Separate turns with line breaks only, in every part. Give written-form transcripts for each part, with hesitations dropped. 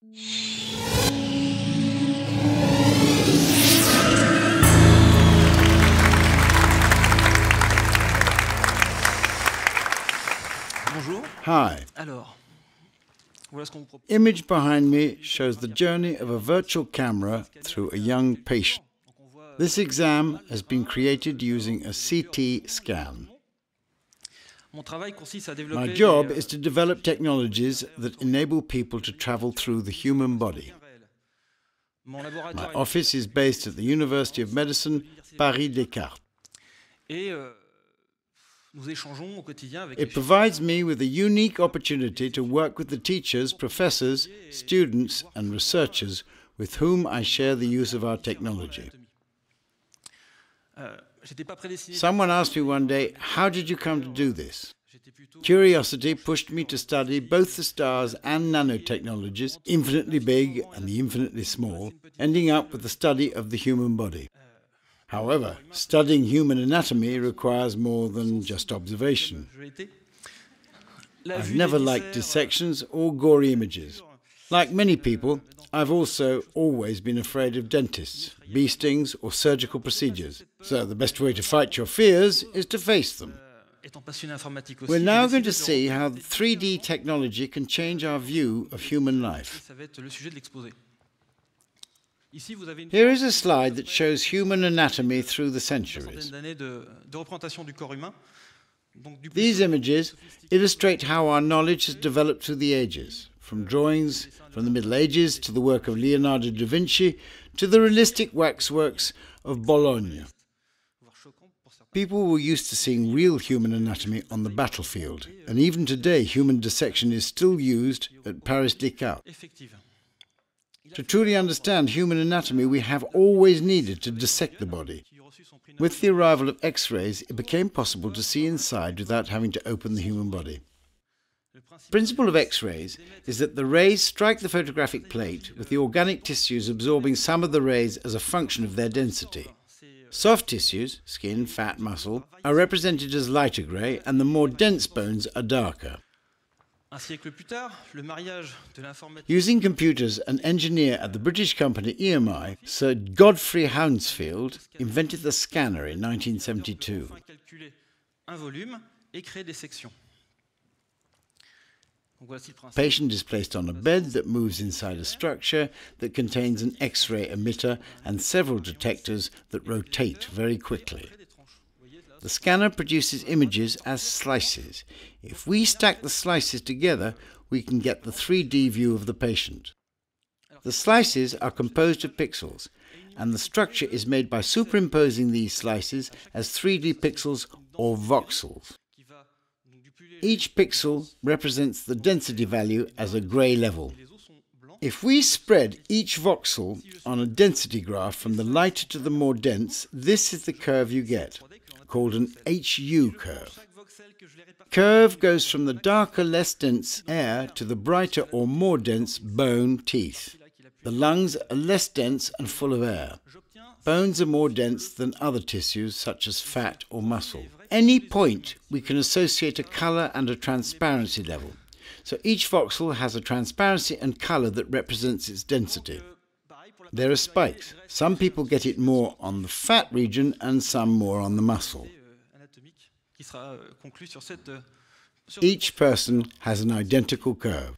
Hi. Image behind me shows the journey of a virtual camera through a young patient. This exam has been created using a CT scan. My job is to develop technologies that enable people to travel through the human body. My office is based at the University of Medicine, Paris-Descartes. It provides me with a unique opportunity to work with the teachers, professors, students, and researchers with whom I share the use of our technology. Someone asked me one day, "How did you come to do this?" Curiosity pushed me to study both the stars and nanotechnologies, infinitely big and the infinitely small, ending up with the study of the human body. However, studying human anatomy requires more than just observation. I've never liked dissections or gory images. Like many people, I've also always been afraid of dentists, bee stings, or surgical procedures. So the best way to fight your fears is to face them. We're now going to see how 3D technology can change our view of human life. Here is a slide that shows human anatomy through the centuries. These images illustrate how our knowledge has developed through the ages, from drawings from the Middle Ages to the work of Leonardo da Vinci to the realistic waxworks of Bologna. People were used to seeing real human anatomy on the battlefield, and even today human dissection is still used at Paris-Descartes. To truly understand human anatomy, we have always needed to dissect the body. With the arrival of X-rays, it became possible to see inside without having to open the human body. The principle of X-rays is that the rays strike the photographic plate, with the organic tissues absorbing some of the rays as a function of their density. Soft tissues, skin, fat, muscle, are represented as lighter grey, and the more dense bones are darker. Using computers, an engineer at the British company EMI, Sir Godfrey Hounsfield, invented the scanner in 1972. The patient is placed on a bed that moves inside a structure that contains an X-ray emitter and several detectors that rotate very quickly. The scanner produces images as slices. If we stack the slices together, we can get the 3D view of the patient. The slices are composed of pixels, and the structure is made by superimposing these slices as 3D pixels or voxels. Each pixel represents the density value as a grey level. If we spread each voxel on a density graph from the lighter to the more dense, this is the curve you get, called an HU curve. Curve goes from the darker, less dense air to the brighter or more dense bone teeth. The lungs are less dense and full of air. Bones are more dense than other tissues such as fat or muscle. Any point we can associate a colour and a transparency level. So each voxel has a transparency and colour that represents its density. There are spikes. Some people get it more on the fat region and some more on the muscle. Each person has an identical curve.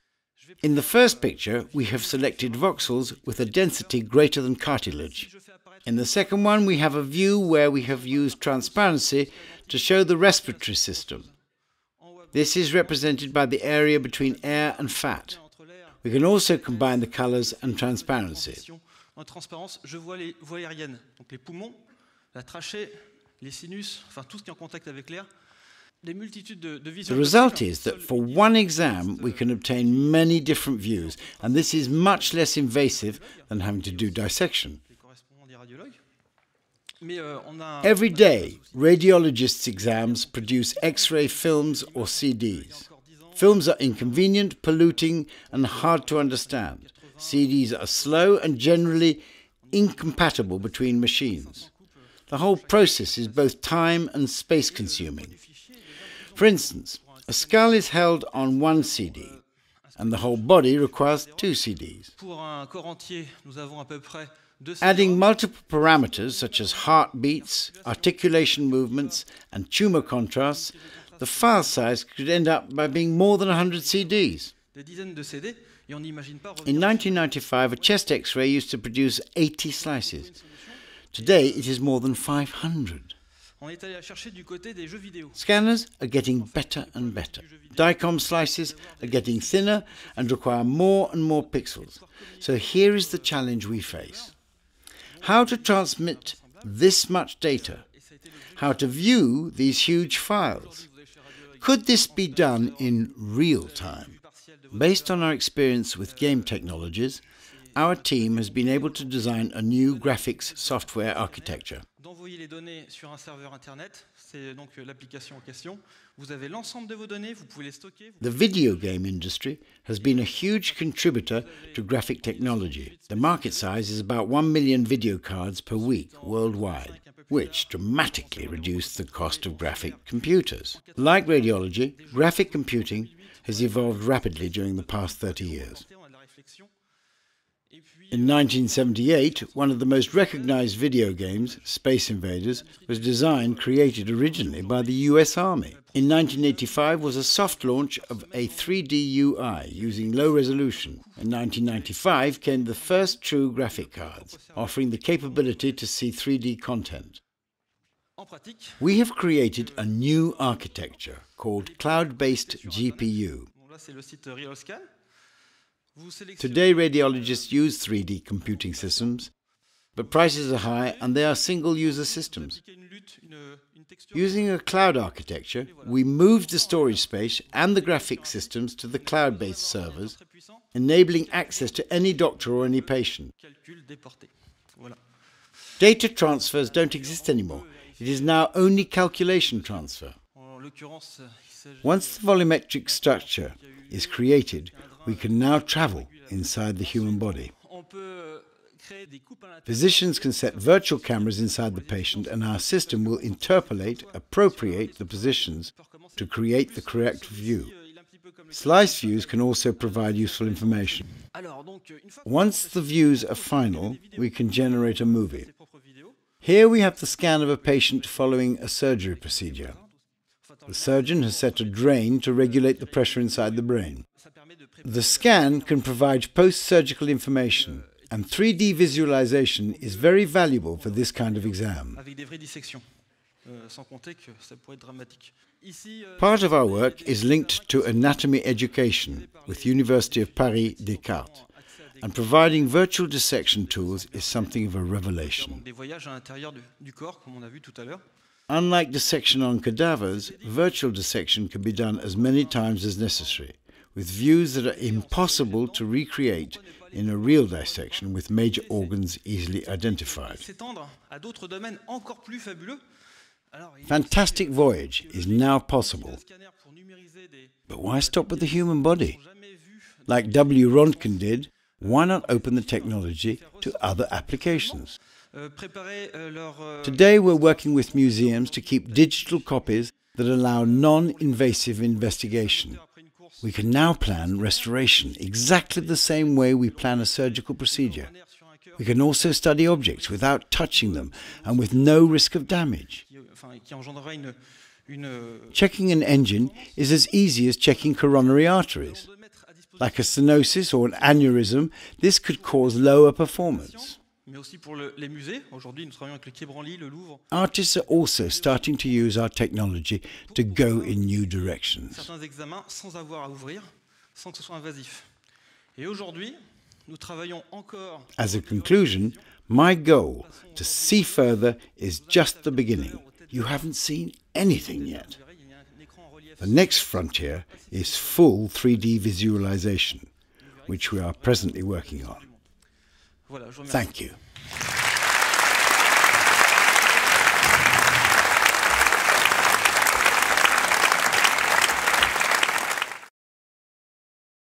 In the first picture, we have selected voxels with a density greater than cartilage. In the second one, we have a view where we have used transparency to show the respiratory system. This is represented by the area between air and fat. We can also combine the colours and transparency. The result is that for one exam we can obtain many different views, and this is much less invasive than having to do dissection. Every day, radiologists' exams produce X-ray films or CDs. Films are inconvenient, polluting, and hard to understand. CDs are slow and generally incompatible between machines. The whole process is both time and space-consuming. For instance, a skull is held on one CD. and the whole body requires 2 CDs. Adding multiple parameters such as heartbeats, articulation movements, and tumor contrasts, the file size could end up by being more than 100 CDs. In 1995, a chest X-ray used to produce 80 slices. Today, it is more than 500. Scanners are getting better and better. DICOM slices are getting thinner and require more and more pixels. So here is the challenge we face. How to transmit this much data? How to view these huge files? Could this be done in real time? Based on our experience with game technologies, our team has been able to design a new graphics software architecture. The video game industry has been a huge contributor to graphic technology. The market size is about 1 million video cards per week worldwide, which dramatically reduced the cost of graphic computers. Like radiology, graphic computing has evolved rapidly during the past 30 years. In 1978, one of the most recognized video games, Space Invaders, was created originally by the US Army. In 1985 was a soft launch of a 3D UI using low resolution. In 1995 came the first true graphic cards, offering the capability to see 3D content. We have created a new architecture called cloud-based GPU. Today, radiologists use 3D computing systems, but prices are high and they are single-user systems. Using a cloud architecture, we moved the storage space and the graphic systems to the cloud-based servers, enabling access to any doctor or any patient. Data transfers don't exist anymore. It is now only calculation transfer. Once the volumetric structure is created, we can now travel inside the human body. Physicians can set virtual cameras inside the patient and our system will appropriate the positions to create the correct view. Slice views can also provide useful information. Once the views are final, we can generate a movie. Here we have the scan of a patient following a surgery procedure. The surgeon has set a drain to regulate the pressure inside the brain. The scan can provide post-surgical information, and 3D visualization is very valuable for this kind of exam. Part of our work is linked to anatomy education with University of Paris Descartes, and providing virtual dissection tools is something of a revelation. Unlike dissection on cadavers, virtual dissection can be done as many times as necessary, with views that are impossible to recreate in a real dissection with major organs easily identified. Fantastic voyage is now possible. But why stop with the human body? Like W. Röntgen did, why not open the technology to other applications? Today we're working with museums to keep digital copies that allow non-invasive investigation. We can now plan restoration exactly the same way we plan a surgical procedure. We can also study objects without touching them and with no risk of damage. Checking an engine is as easy as checking coronary arteries. Like a stenosis or an aneurysm, this could cause lower performance. Artists are also starting to use our technology to go in new directions. As a conclusion, my goal to see further is just the beginning. You haven't seen anything yet. The next frontier is full 3D visualization, which we are presently working on. Thank you.